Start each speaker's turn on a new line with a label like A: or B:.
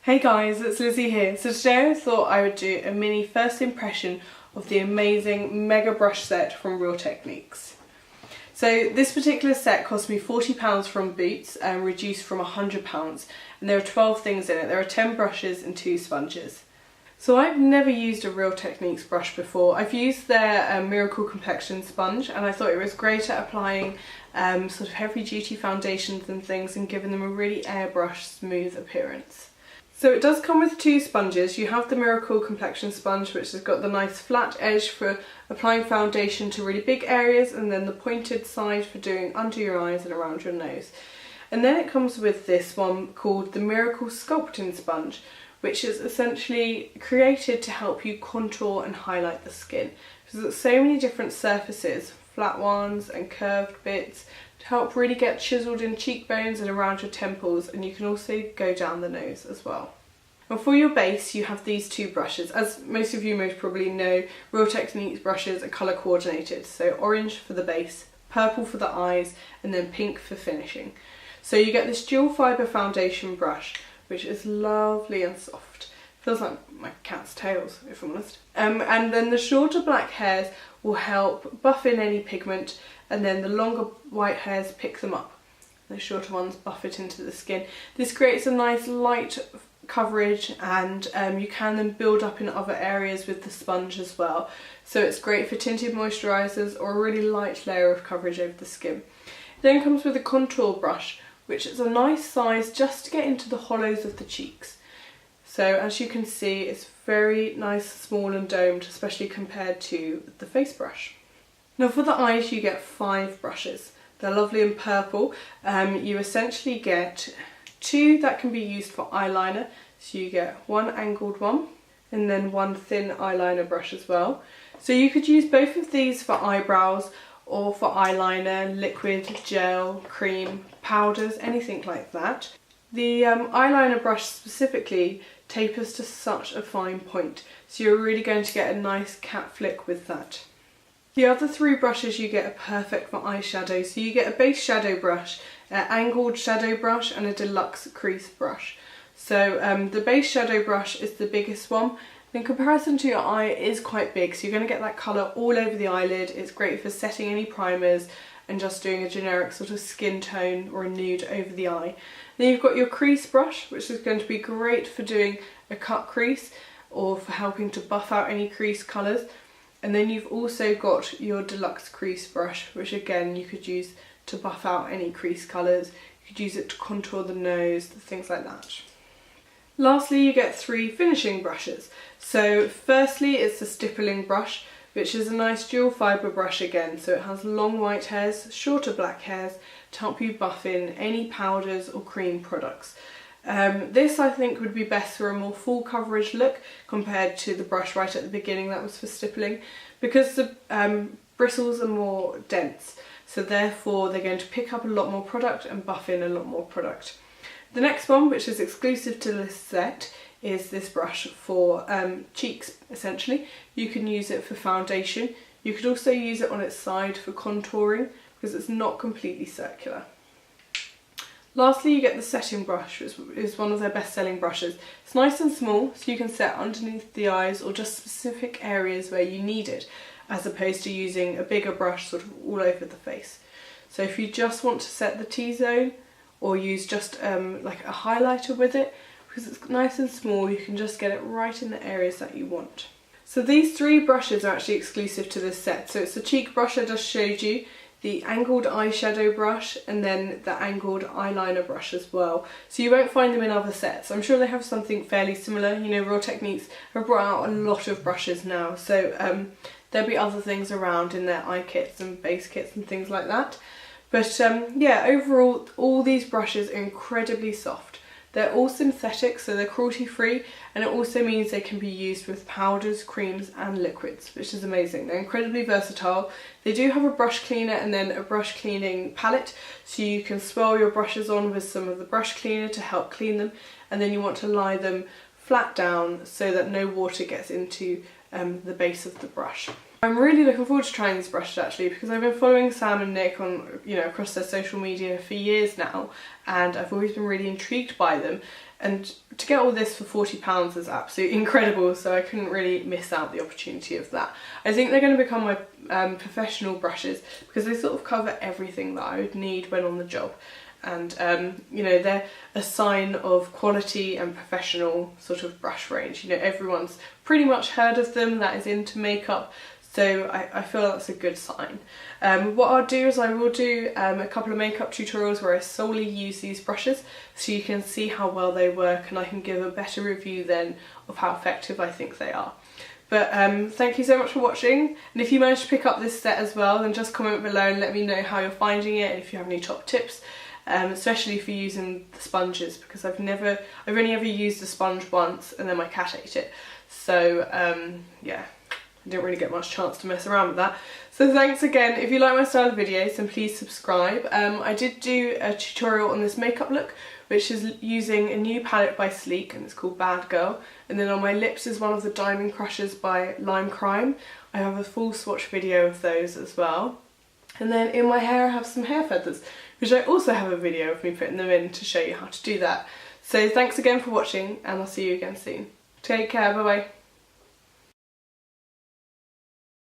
A: Hey guys, it's Lizzie here. So today I thought I would do a mini first impression of the amazing mega brush set from Real Techniques. So this particular set cost me £40 from Boots and reduced from £100, and there are 12 things in it. There are 10 brushes and 2 sponges. So I've never used a Real Techniques brush before. I've used their Miracle Complexion sponge, and I thought it was great at applying sort of heavy duty foundations and things and giving them a really airbrush smooth appearance. So it does come with 2 sponges. You have the Miracle Complexion sponge, which has got the nice flat edge for applying foundation to really big areas, and then the pointed side for doing under your eyes and around your nose. And then it comes with this one called the Miracle Sculpting sponge, which is essentially created to help you contour and highlight the skin. Because there's so many different surfaces, flat ones and curved bits, to help really get chiseled in cheekbones and around your temples, and you can also go down the nose as well. And for your base you have these 2 brushes. As most of you most probably know, Real Techniques brushes are colour coordinated, so orange for the base, purple for the eyes, and then pink for finishing. So you get this dual fibre foundation brush, which is lovely and soft. Feels like my cat's tails, if I'm honest. And then the shorter black hairs will help buff in any pigment, and then the longer white hairs pick them up. The shorter ones buff it into the skin. This creates a nice light coverage, and you can then build up in other areas with the sponge as well. So it's great for tinted moisturisers or a really light layer of coverage over the skin. It then comes with a contour brush, which is a nice size just to get into the hollows of the cheeks. So as you can see, it's very nice, small and domed, especially compared to the face brush. Now for the eyes you get 5 brushes. They're lovely and purple. You essentially get 2 that can be used for eyeliner. So you get 1 angled one and then 1 thin eyeliner brush as well. So you could use both of these for eyebrows or for eyeliner, liquid, gel, cream, powders, anything like that. The eyeliner brush specifically tapers to such a fine point, so you're really going to get a nice cat flick with that. The other 3 brushes you get are perfect for eyeshadow. So you get a base shadow brush, an angled shadow brush, and a deluxe crease brush. So the base shadow brush is the biggest one. In comparison to your eye, it is quite big, so you're going to get that colour all over the eyelid. It's great for setting any primers and just doing a generic sort of skin tone or a nude over the eye. Then you've got your crease brush, which is going to be great for doing a cut crease or for helping to buff out any crease colours. And then you've also got your deluxe crease brush, which again you could use to buff out any crease colours. You could use it to contour the nose, things like that. Lastly, you get 3 finishing brushes. So firstly, it's the stippling brush, which is a nice dual fibre brush again. So it has long white hairs, shorter black hairs to help you buff in any powders or cream products. This I think would be best for a more full coverage look compared to the brush right at the beginning that was for stippling, because the bristles are more dense, so therefore they're going to pick up a lot more product and buff in a lot more product. The next one, which is exclusive to this set, is this brush for cheeks essentially. You can use it for foundation. You could also use it on its side for contouring because it's not completely circular. Lastly, you get the setting brush, which is one of their best-selling brushes. It's nice and small, so you can set underneath the eyes or just specific areas where you need it, as opposed to using a bigger brush sort of all over the face. So if you just want to set the T-zone, or use just like a highlighter with it, because it's nice and small, you can just get it right in the areas that you want. So these 3 brushes are actually exclusive to this set. So it's the cheek brush I just showed you, the angled eyeshadow brush, and then the angled eyeliner brush as well. So you won't find them in other sets. I'm sure they have something fairly similar. You know, Real Techniques have brought out a lot of brushes now, so there'll be other things around in their eye kits and base kits and things like that. But yeah, overall, all these brushes are incredibly soft. They're all synthetic, so they're cruelty free, and it also means they can be used with powders, creams and liquids, which is amazing. They're incredibly versatile. They do have a brush cleaner and then a brush cleaning palette, so you can swirl your brushes on with some of the brush cleaner to help clean them, and then you want to lie them flat down so that no water gets into the base of the brush. I'm really looking forward to trying these brushes actually, because I've been following Sam and Nick on, across their social media for years now, and I've always been really intrigued by them. And to get all this for £40 is absolutely incredible, so I couldn't really miss out the opportunity of that. I think they're going to become my professional brushes, because they sort of cover everything that I would need when on the job. And they're a sign of quality and professional sort of brush range. Everyone's pretty much heard of them that is into makeup, so I feel that's a good sign. What I'll do is I will do a couple of makeup tutorials where I solely use these brushes, so you can see how well they work, and I can give a better review then of how effective I think they are. But thank you so much for watching, and if you managed to pick up this set as well, then just comment below and let me know how you're finding it, and if you have any top tips. Especially for using the sponges, because I've only ever used a sponge once and then my cat ate it, so yeah, I didn't really get much chance to mess around with that. So thanks again. If you like my style of videos, then please subscribe. I did do a tutorial on this makeup look, which is using a new palette by Sleek, and it's called Bad Girl, and then on my lips is one of the Diamond Crushers by Lime Crime. I have a full swatch video of those as well. And then in my hair I have some hair feathers, which I also have a video of me putting them in to show you how to do that. So thanks again for watching, and I'll see you again soon. Take care, bye bye.